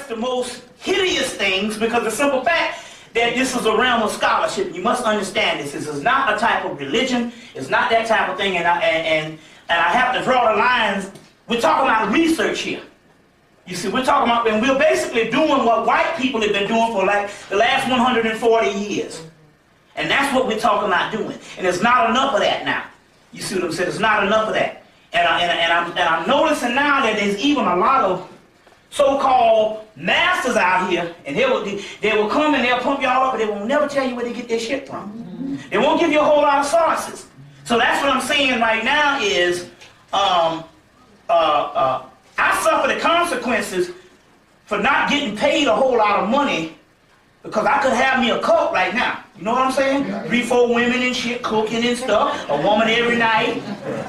the most hideous things, because the simple fact that this is a realm of scholarship. You must understand this. This is not a type of religion. It's not that type of thing. And I have to draw the lines. We're talking about research here. You see, we're talking about, and we're basically doing what white people have been doing for like the last 140 years. And that's what we're talking about doing. And there's not enough of that now. You see what I'm saying? There's not enough of that. And I'm noticing now that there's even a lot of so-called masters out here, and they will come and they'll pump y'all up, but they will never tell you where they get their shit from. They won't give you a whole lot of sources. So that's what I'm saying right now is, I suffer the consequences for not getting paid a whole lot of money, because I could have me a cult right now. You know what I'm saying? 3, 4 women and shit, cooking and stuff, a woman every night.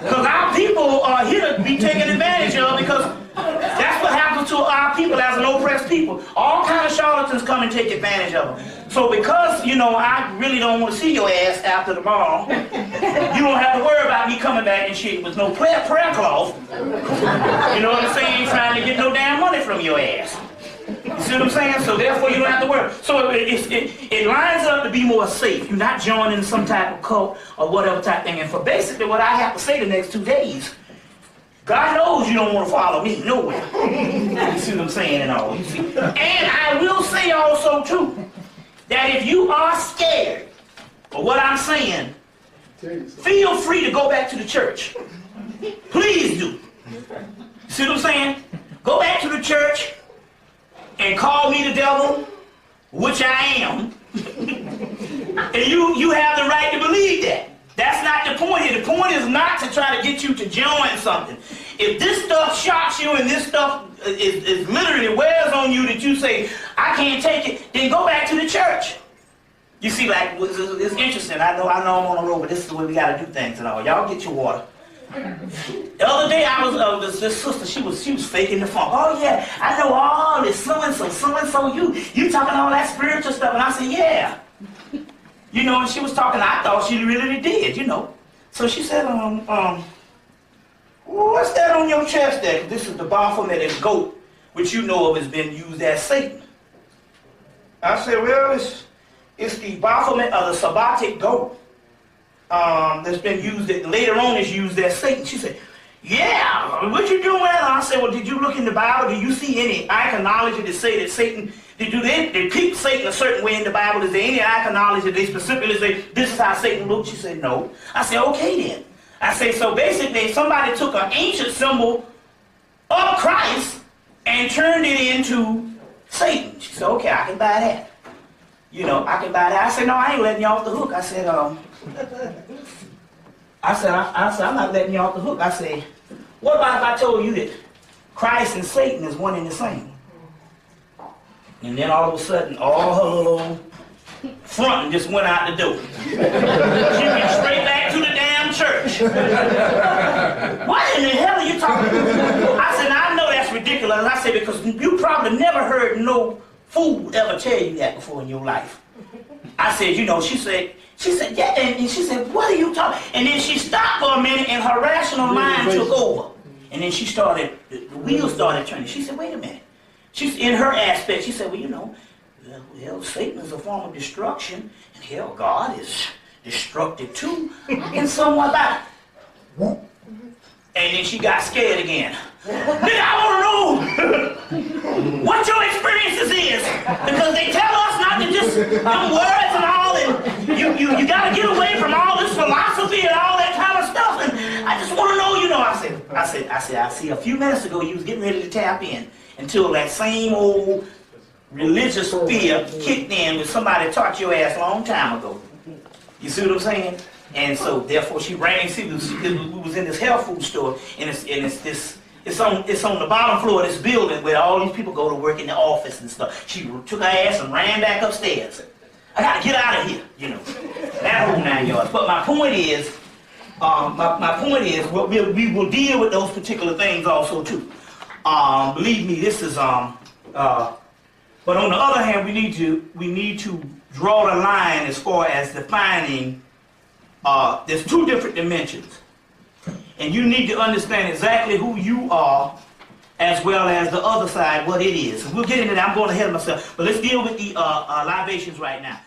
Because our people are here to be taken advantage of, because that's what happens to our people as an oppressed people. All kind of charlatans come and take advantage of them. So because, you know, I really don't want to see your ass after tomorrow, you don't have to worry about me coming back and shit with no prayer cloth. You know what I'm saying? Trying to get no damn money from your ass. You see what I'm saying? So therefore you don't have to worry. So it lines up to be more safe. You're not joining some type of cult or whatever type thing. And for basically what I have to say the next 2 days, God knows you don't want to follow me nowhere. You see what I'm saying and all. You see? And I will say also too, that if you are scared of what I'm saying, feel free to go back to the church. Please do. You see what I'm saying? Go back to the church and call me the devil, which I am. And you have the right to believe that. That's not the point here. The point is not to try to get you to join something. If this stuff shocks you and this stuff is literally wears on you that you say, I can't take it, then go back to the church. You see, like, it's interesting. I know I'm on the road, but this is the way we got to do things and all. Y'all get your water. The other day I was this sister, she was faking the funk. Oh yeah, I know all this so-and-so, you talking all that spiritual stuff. And I said, yeah. You know, and she was talking, I thought she really did, you know. So she said, what's that on your chest there? This is the Baphomet, this goat, which you know of has been used as Satan. I said, well, it's the Baphomet of the Sabbatic goat. That's been used, later on is used as Satan. She said, yeah, what you doing? I said, well, did you look in the Bible? Do you see any iconology that say that Satan, they keep Satan a certain way in the Bible? Is there any iconology that they specifically say, this is how Satan looks? She said, no. I said, okay then. I said, so basically somebody took an ancient symbol of Christ and turned it into Satan. She said, okay, I can buy that. You know, I can buy that. I said, no, I ain't letting you off the hook. I said, I'm not letting you off the hook. I said, what about if I told you that Christ and Satan is one and the same? And then all of a sudden, all her little front just went out the door. She went straight back to the damn church. What in the hell are you talking about? I said, now I know that's ridiculous. I said, because you probably never heard no fool ever tell you that before in your life. I said, you know, she said, yeah, and she said, what are you talking? And then she stopped for a minute and her rational mind took over. And then she started, the wheels started turning. She said, wait a minute. She's in her aspect, she said, well, you know, hell, Satan is a form of destruction, and hell, God is destructive too, in somewhat about it. And then she got scared again. Nigga, I want to know what your experiences is, because they tell us not to just them words and all, and you got to get away from all this philosophy and all that kind of stuff. And I just want to know, you know. I see a few minutes ago you was getting ready to tap in until that same old religious fear kicked in when somebody taught your ass a long time ago. You see what I'm saying? And so therefore she ran. See, we was in this health food store, and it's on the bottom floor of this building where all these people go to work in the office and stuff. She took her ass and ran back upstairs. I gotta get out of here, you know. That whole 9 yards. But my point is, we will deal with those particular things also too. Believe me, this is but on the other hand, we need to draw the line as far as defining. There's two different dimensions, and you need to understand exactly who you are as well as the other side, what it is. We'll get into that. I'm going ahead of myself. But let's deal with the libations right now.